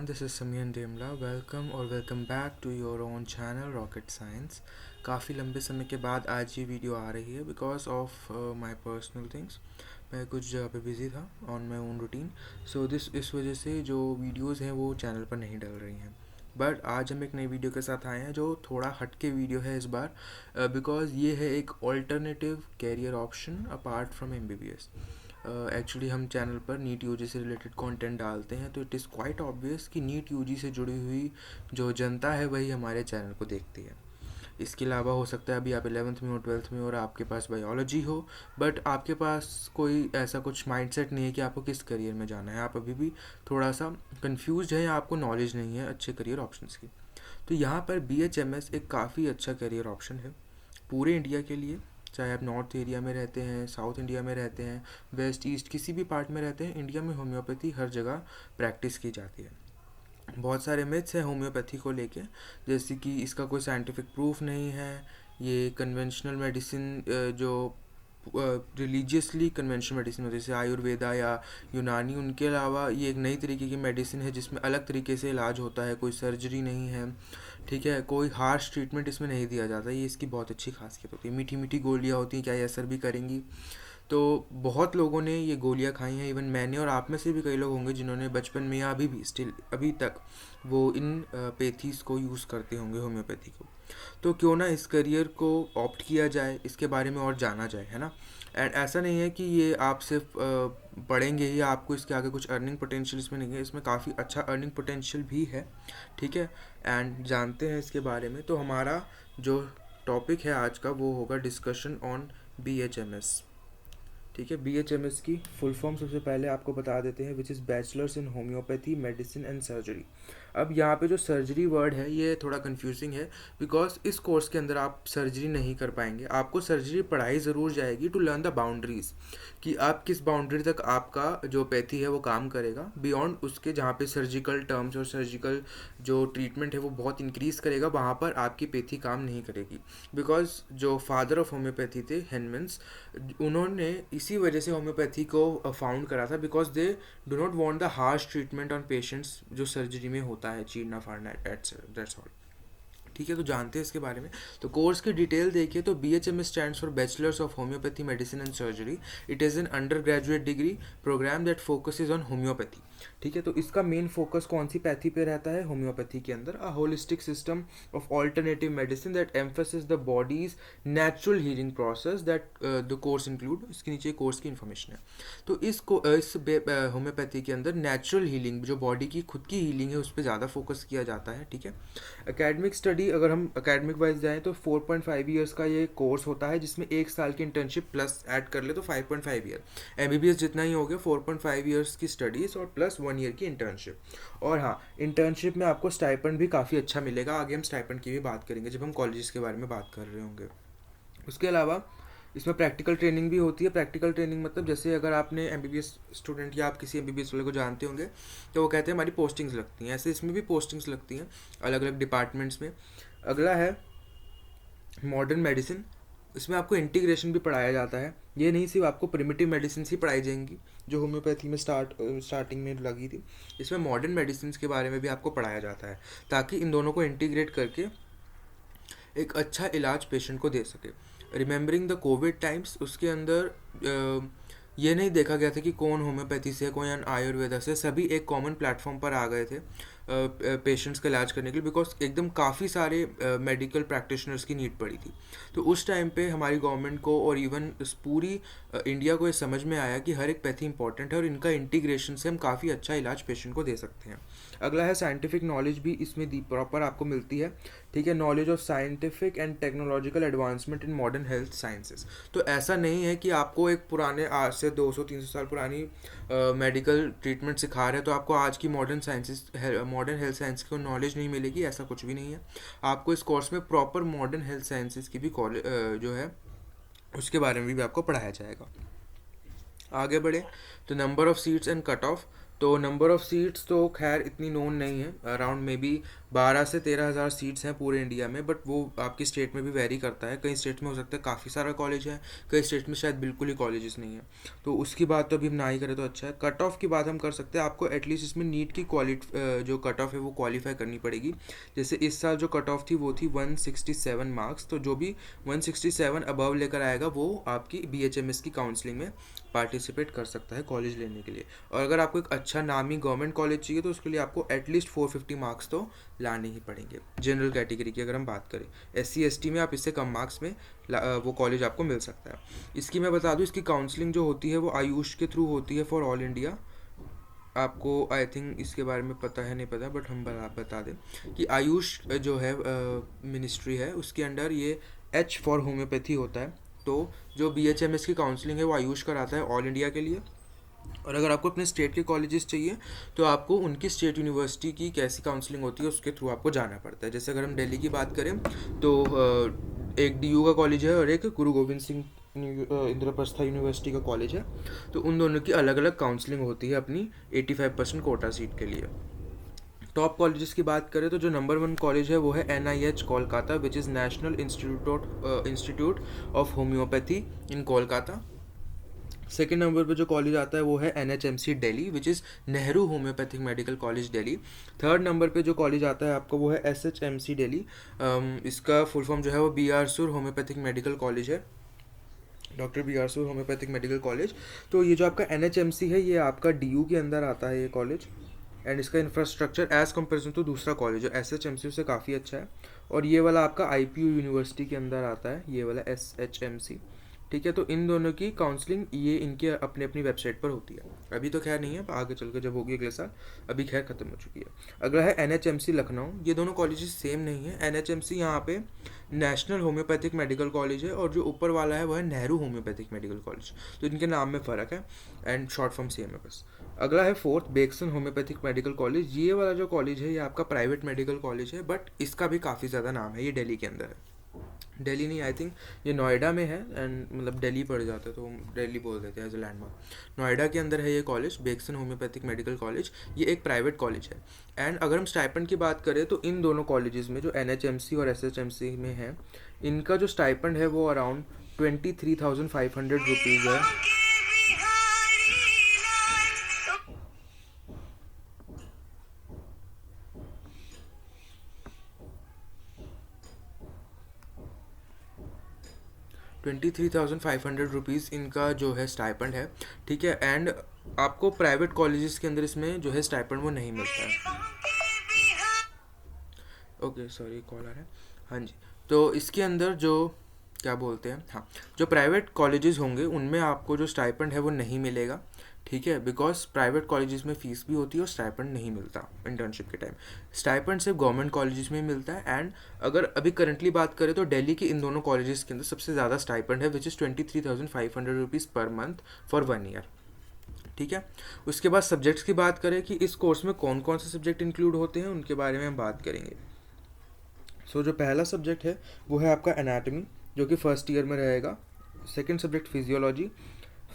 this is Samyan Demla. Welcome और welcome back to your own channel Rocket Science. काफ़ी लंबे समय के बाद आज ये वीडियो आ रही है because of my personal things. मैं कुछ जगह पे बिज़ी था on my own routine. So इस वजह से जो वीडियोस हैं वो चैनल पर नहीं डल रही हैं. बट आज हम एक नई वीडियो के साथ आए हैं जो थोड़ा हटके वीडियो है इस बार बिकॉज़ ये है एक alternative career option apart from MBBS. Actually हम चैनल पर नीट यूजी से रिलेटेड कंटेंट डालते हैं तो इट इज़ क्वाइट ऑब्वियस कि नीट यूजी से जुड़ी हुई जो जनता है वही हमारे चैनल को देखती है. इसके अलावा हो सकता है अभी आप 11th में हो 12th में हो और आपके पास बायोलॉजी हो बट आपके पास कोई ऐसा कुछ माइंडसेट नहीं है कि आपको किस करियर में जाना है. आप अभी भी थोड़ा सा कंफ्यूज हैं या आपको नॉलेज नहीं है अच्छे करियर ऑप्शंस की. तो यहाँ पर BHMS एक काफ़ी अच्छा करियर ऑप्शन है पूरे इंडिया के लिए. चाहे आप नॉर्थ एरिया में रहते हैं, साउथ इंडिया में रहते हैं, वेस्ट ईस्ट किसी भी पार्ट में रहते हैं, इंडिया में होम्योपैथी हर जगह प्रैक्टिस की जाती है. बहुत सारे मिथ्स हैं होम्योपैथी को लेके, जैसे कि इसका कोई साइंटिफिक प्रूफ नहीं है, ये कन्वेंशनल मेडिसिन जो रिलीजियसली कन्वेंशनल मेडिसिन होती है जैसे आयुर्वेदा या यूनानी, उनके अलावा ये एक नई तरीके की मेडिसिन है जिसमें अलग तरीके से इलाज होता है, कोई सर्जरी नहीं है, ठीक है, कोई हार्श ट्रीटमेंट इसमें नहीं दिया जाता. ये इसकी बहुत अच्छी खासियत होती है. मीठी मीठी गोलियाँ होती हैं, क्या ये असर भी करेंगी? तो बहुत लोगों ने ये गोलियाँ खाई हैं, इवन मैंने और आप में से भी कई लोग होंगे जिन्होंने बचपन में या अभी भी स्टिल अभी तक वो इन पैथीज़ को यूज़ करते होंगे होम्योपैथी को. तो क्यों ना इस करियर को ऑप्ट किया जाए, इसके बारे में और जाना जाए, है ना. एंड ऐसा नहीं है कि ये आप सिर्फ पढ़ेंगे ही, आपको इसके आगे कुछ अर्निंग पोटेंशियल इसमें नहीं है, इसमें काफ़ी अच्छा अर्निंग पोटेंशियल भी है, ठीक है. एंड जानते हैं इसके बारे में. तो हमारा जो टॉपिक है आज का वो होगा डिस्कशन ऑन BHMS, ठीक है. BHMS की फुल फॉर्म सबसे पहले आपको बता देते हैं, which is bachelors in homeopathy medicine and surgery. अब यहाँ पे जो सर्जरी वर्ड है ये थोड़ा कंफ्यूजिंग है बिकॉज इस कोर्स के अंदर आप सर्जरी नहीं कर पाएंगे. आपको सर्जरी पढ़ाई ज़रूर जाएगी टू लर्न द बाउंड्रीज कि आप किस बाउंड्री तक आपका जो पैथी है वो काम करेगा. बियॉन्ड उसके जहाँ पे सर्जिकल टर्म्स और सर्जिकल जो ट्रीटमेंट है वो बहुत इंक्रीज़ करेगा, वहाँ पर आपकी पैथी काम नहीं करेगी. बिकॉज जो फादर ऑफ होम्योपैथी थे हेनमन्स, उन्होंने इसी वजह से होम्योपैथी को फाउंड करा था because they do not want the harsh treatment on patients जो सर्जरी में होता है, चीरना फाड़ना, दैट्स ऑल, ठीक है. तो जानते हैं इसके बारे में. तो कोर्स की डिटेल देखिए तो BHMS stands for bachelors of homeopathy medicine and surgery. It is an undergraduate degree programme that focuses on homeopathy, ठीक है. तो इसका मेन फोकस कौन सी पैथी पे रहता है? होम्योपैथी के अंदर. A holistic system of alternative medicine that emphasis the bodies natural healing process that the course include. इसके नीचे कोर्स की इन्फॉर्मेशन है. तो इस होम्योपैथी के अंदर नेचुरल हीलिंग, जो बॉडी की खुद की हीलिंग है, उस पर ज़्यादा फोकस किया जाता है, ठीक है. एकेडमिक स्टडी अगर हम एकेडमिक वाइज जाएँ तो 4.5 ईयर्स का ये कोर्स होता है जिसमें 1 साल की इंटर्नशिप प्लस ऐड कर ले तो 5.5 ईयर. MBBS जितना ही हो गया, 4.5 ईयर्स की स्टडीज़ और प्लस 1 ईयर की इंटर्नशिप. और हाँ, इंटर्नशिप में आपको स्टाइपेंड भी काफ़ी अच्छा मिलेगा. आगे हम स्टाइपेंड की भी बात करेंगे जब हम कॉलेजेस के बारे में बात कर रहे होंगे. उसके अलावा इसमें प्रैक्टिकल ट्रेनिंग भी होती है. प्रैक्टिकल ट्रेनिंग मतलब जैसे अगर आपने MBBS स्टूडेंट या आप किसी MBBS वाले को जानते होंगे तो वो कहते हैं हमारी पोस्टिंग्स लगती हैं, ऐसे इसमें भी पोस्टिंग्स लगती हैं अलग अलग डिपार्टमेंट्स में. अगला है मॉडर्न मेडिसिन. इसमें आपको इंटीग्रेशन भी पढ़ाया जाता है. ये नहीं सिर्फ आपको प्रिमिटिव मेडिसिन ही पढ़ाई जाएंगी जो होम्योपैथी में स्टार्टिंग में लगी थी. इसमें मॉडर्न मेडिसिन के बारे में भी आपको पढ़ाया जाता है ताकि इन दोनों को इंटीग्रेट करके एक अच्छा इलाज पेशेंट को दे सके. रिमेंबरिंग द कोविड टाइम्स, उसके अंदर ये नहीं देखा गया था कि कौन होम्योपैथी से कौन आयुर्वेदा से, सभी एक कॉमन प्लेटफॉर्म पर आ गए थे पेशेंट्स का इलाज करने के लिए बिकॉज एकदम काफ़ी सारे मेडिकल प्रैक्टिशनर्स की नीड पड़ी थी. तो उस टाइम पे हमारी गवर्नमेंट को और इवन पूरी इंडिया को ये समझ में आया कि हर एक पैथी इंपॉर्टेंट है और इनका इंटीग्रेशन से हम काफ़ी अच्छा इलाज पेशेंट को दे सकते हैं. अगला है साइंटिफिक नॉलेज भी इसमें प्रॉपर आपको मिलती है, ठीक है. Knowledge of scientific and technological advancement in modern health sciences. तो ऐसा नहीं है कि आपको एक पुराने आज से 200-300 साल पुरानी मेडिकल ट्रीटमेंट सिखा रहे हैं तो आपको आज की मॉडर्न हेल्थ साइंस की नॉलेज नहीं मिलेगी, ऐसा कुछ भी नहीं है. आपको इस कोर्स में प्रॉपर मॉडर्न हेल्थ साइंसेज की भी जो है उसके बारे में भी आपको पढ़ाया जाएगा. आगे बढ़े तो number of seats and cut off. तो नंबर ऑफ़ सीट्स तो खैर इतनी नोन नहीं है, अराउंड मे बी 12 से 13 हज़ार सीट्स हैं पूरे इंडिया में, बट वो आपकी स्टेट में भी वेरी करता है। कई स्टेट में हो सकता है काफ़ी सारा कॉलेज है, कई स्टेट में शायद बिल्कुल ही कॉलेजेस नहीं है। तो उसकी बात तो अभी हम ना ही करें तो अच्छा है। कट ऑफ की बात हम कर सकते हैं, आपको एटलीस्ट इसमें नीट की जो कट ऑफ है वो क्वालिफाई करनी पड़ेगी। जैसे इस साल जो कट ऑफ थी वो थी 167 मार्क्स, तो जो भी 167 अबव लेकर आएगा वो आपकी BHMS की काउंसलिंग में पार्टिसिपेट कर सकता है कॉलेज लेने के लिए। और अगर आपको एक अच्छा नामी गवर्नमेंट कॉलेज चाहिए तो उसके लिए आपको एटलीस्ट 450 मार्क्स तो लाने ही पड़ेंगे। जनरल कैटेगरी की अगर हम बात करें, SC ST में आप इससे कम मार्क्स में वो कॉलेज आपको मिल सकता है। इसकी मैं बता दूं, इसकी काउंसलिंग जो होती है वो आयुष के थ्रू होती है फॉर ऑल इंडिया। आपको आई थिंक इसके बारे में पता है नहीं पता, बट हम बता दें कि आयुष जो है मिनिस्ट्री है, उसके अंडर ये H फॉर होम्योपैथी होता है। तो जो BHMS की काउंसलिंग है वो आयुष कराता है ऑल इंडिया के लिए। और अगर आपको अपने स्टेट के कॉलेजेस चाहिए तो आपको उनकी स्टेट यूनिवर्सिटी की कैसी काउंसलिंग होती है उसके थ्रू आपको जाना पड़ता है। जैसे अगर हम दिल्ली की बात करें तो एक DU का कॉलेज है और एक गुरु गोविंद सिंह इंद्रप्रस्था यूनिवर्सिटी का कॉलेज है। तो उन दोनों की अलग अलग काउंसलिंग होती है अपनी 85% कोटा सीट के लिए। टॉप कॉलेजेस की बात करें तो जो नंबर 1 कॉलेज है वो है NIH Kolkata, which is national institute of homeopathy in Kolkata. Second number पे जो कॉलेज आता है वो है NHMC Delhi, which is Nehru homeopathic medical college Delhi. Third number पे जो कॉलेज आता है आपको वो है SHMC दिल्ली। इसका फुल फॉर्म जो है वो BR सुर होम्योपैथिक मेडिकल कॉलेज है, डॉक्टर BR सुर होम्योपैथिक मेडिकल कॉलेज। तो ये जो आपका NHMC है ये आपका DU के अंदर आता है ये कॉलेज, एंड इसका इंफ्रास्ट्रक्चर एज़ कंपेरिजन तो दूसरा कॉलेज है SHMC से काफ़ी अच्छा है। और ये वाला आपका IPU यूनिवर्सिटी के अंदर आता है, ये वाला SHMC। ठीक है, तो इन दोनों की काउंसलिंग ये इनके अपने अपनी वेबसाइट पर होती है। अभी तो खैर नहीं है, आगे चल कर जब होगी अगले साल, अभी खैर ख़त्म हो चुकी है। अगला है NHMC लखनऊ। ये दोनों कॉलेजेस सेम नहीं है। NHMC यहाँ पे नेशनल होम्योपैथिक मेडिकल कॉलेज है और जो ऊपर वाला है वो है नेहरू होम्योपैथिक मेडिकल कॉलेज। तो इनके नाम में फ़र्क है एंड शॉर्ट फॉर्म सेम है बस। अगला है फोर्थ बेक्सन होम्योपैथिक मेडिकल कॉलेज। ये वाला जो कॉलेज है ये आपका प्राइवेट मेडिकल कॉलेज है, बट इसका भी काफ़ी ज़्यादा नाम है। ये दिल्ली के अंदर है, दिल्ली नहीं, आई थिंक ये नोएडा में है, एंड मतलब दिल्ली पड़ जाता है तो हम दिल्ली बोल देते हैं एज ए लैंडमार्क। नोएडा के अंदर है ये कॉलेज, बेक्सन होम्योपैथिक मेडिकल कॉलेज। ये एक प्राइवेट कॉलेज है। एंड अगर हम स्टाइपेंड की बात करें तो इन दोनों कॉलेजेस में जो NHMC और SHMC में है, इनका जो स्टाइपेंड है वो अराउंड 23,500 रुपीज़ है। 23,500 रुपीज़ इनका जो है स्टाइपेंड है। ठीक है, एंड आपको प्राइवेट कॉलेजेस के अंदर इसमें जो है स्टाइपेंड वो नहीं मिलता है। ओके सॉरी, कॉल आ रहा है। हाँ जी, तो इसके अंदर जो क्या बोलते हैं, हाँ, जो प्राइवेट कॉलेजेस होंगे उनमें आपको जो स्टाइपेंड है वो नहीं मिलेगा। ठीक है, बिकॉज प्राइवेट कॉलेजेस में फ़ीस भी होती है और स्टाइपेंड नहीं मिलता इंटर्नशिप के टाइम। स्टाइपेंड सिर्फ गवर्नमेंट कॉलेजेस में मिलता है। एंड अगर अभी करंटली बात करें तो दिल्ली के इन दोनों कॉलेजेस के अंदर सबसे ज़्यादा स्टाइपेंड है, which is 23,500 rupees per month for 1 year. ठीक है, उसके बाद सब्जेक्ट्स की बात करें कि इस कोर्स में कौन कौन से सब्जेक्ट इंक्लूड होते हैं उनके बारे में हम बात करेंगे। सो जो पहला सब्जेक्ट है वो है आपका एनाटमी, जो कि फर्स्ट ईयर में रहेगा। Second subject physiology,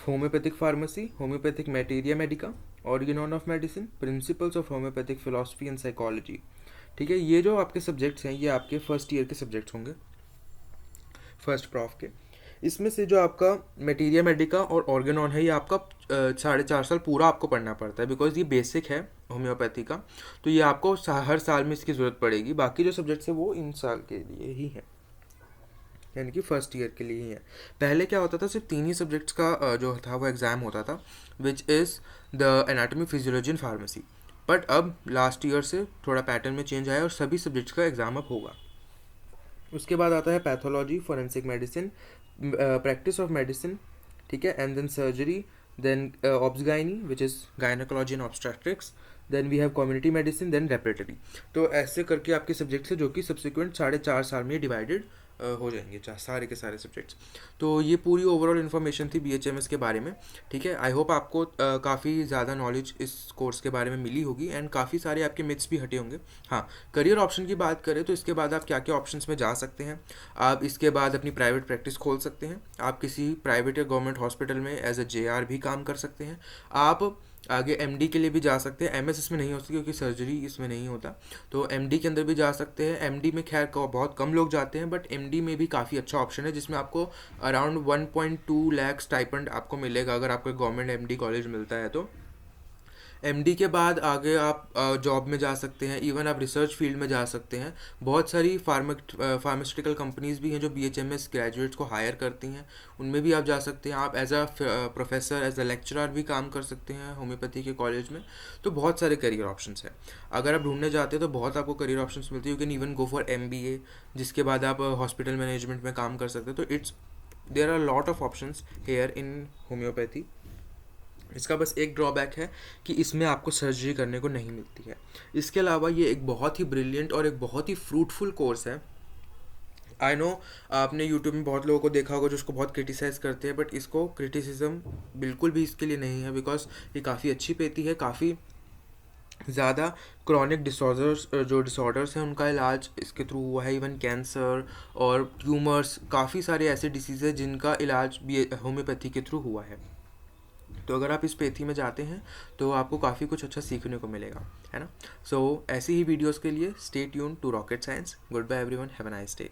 homeopathic pharmacy, homeopathic materia medica, organon of medicine, principles of homeopathic philosophy and psychology. ठीक है, ये जो आपके सब्जेक्ट्स हैं ये आपके फर्स्ट ईयर के सब्जेक्ट्स होंगे, फर्स्ट प्रॉफ के। इसमें से जो आपका मटेरिया मेडिका और ऑर्गेनॉन है ये आपका 4.5 साल पूरा आपको पढ़ना पड़ता है, बिकॉज ये बेसिक है होम्योपैथी का। तो ये आपको हर साल में इसकी ज़रूरत पड़ेगी। बाकी जो सब्जेक्ट्स है वो इन साल के लिए ही है, यानी कि फर्स्ट ईयर के लिए ही है। पहले क्या होता था, सिर्फ 3 ही सब्जेक्ट्स का जो था वो एग्ज़ाम होता था, which is the anatomy, physiology and pharmacy. But अब लास्ट ईयर से थोड़ा पैटर्न में चेंज आया और सभी सब्जेक्ट्स का एग्ज़ाम अब होगा। उसके बाद आता है pathology, forensic medicine, practice of medicine, ठीक है, and then surgery, then obsgyne which is gynaecology and obstetrics, then we have community medicine, then repertory. तो ऐसे करके आपके सब्जेक्ट्स हैं जो कि सब्सिक्वेंट 4.5 साल में डिवाइडेड हो जाएंगे सारे के सारे सब्जेक्ट्स। तो ये पूरी ओवरऑल इन्फॉर्मेशन थी BHMS के बारे में। ठीक है, आई होप आपको काफ़ी ज़्यादा नॉलेज इस कोर्स के बारे में मिली होगी एंड काफ़ी सारे आपके मिथ्स भी हटे होंगे। हाँ, करियर ऑप्शन की बात करें तो इसके बाद आप क्या क्या ऑप्शंस में जा सकते हैं। आप इसके बाद अपनी प्राइवेट प्रैक्टिस खोल सकते हैं, आप किसी प्राइवेट या गवर्नमेंट हॉस्पिटल में एज अ JR भी काम कर सकते हैं, आप आगे एमडी के लिए भी जा सकते हैं। एमएस इसमें नहीं हो सकती क्योंकि सर्जरी इसमें नहीं होता, तो एमडी के अंदर भी जा सकते हैं। एमडी में खैर बहुत कम लोग जाते हैं, बट एमडी में भी काफ़ी अच्छा ऑप्शन है जिसमें आपको अराउंड 1.2 लाख स्टाइपेंड आपको मिलेगा अगर आपको गवर्नमेंट एमडी कॉलेज मिलता है तो। एमडी के बाद आगे आप जॉब में जा सकते हैं, इवन आप रिसर्च फील्ड में जा सकते हैं। बहुत सारी फार्मास्यूटिकल कंपनीज़ भी हैं जो बीएचएमएस ग्रेजुएट्स को हायर करती हैं, उनमें भी आप जा सकते हैं। आप as a professor, as a lecturer भी काम कर सकते हैं होम्योपैथी के कॉलेज में। तो बहुत सारे करियर ऑप्शंस हैं। अगर आप ढूंढने जाते हैं तो बहुत आपको करियर ऑप्शंस मिलते हैं। You can even go for MBA, जिसके बाद आप हॉस्पिटल मैनेजमेंट में काम कर सकते हैं। तो there are lot of options here in homeopathy. इसका बस एक ड्रॉबैक है कि इसमें आपको सर्जरी करने को नहीं मिलती है। इसके अलावा ये एक बहुत ही ब्रिलियंट और एक बहुत ही फ्रूटफुल कोर्स है। आई नो आपने यूट्यूब में बहुत लोगों को देखा होगा जो उसको बहुत क्रिटिसाइज़ करते हैं, बट इसको क्रिटिसिज्म बिल्कुल भी इसके लिए नहीं है, बिकॉज ये काफ़ी अच्छी पेती है। काफ़ी ज़्यादा क्रॉनिक डिसऑर्डर्स हैं उनका इलाज इसके थ्रू हुआ है। इवन कैंसर और ट्यूमर्स, काफ़ी सारे ऐसे डिसीज़ हैं जिनका इलाज भी होम्योपैथी के थ्रू हुआ है। तो अगर आप इस पेथी में जाते हैं तो आपको काफ़ी कुछ अच्छा सीखने को मिलेगा, है ना। सो ऐसी ही वीडियोस के लिए stay tune to rocket science. Goodbye everyone, have a nice day.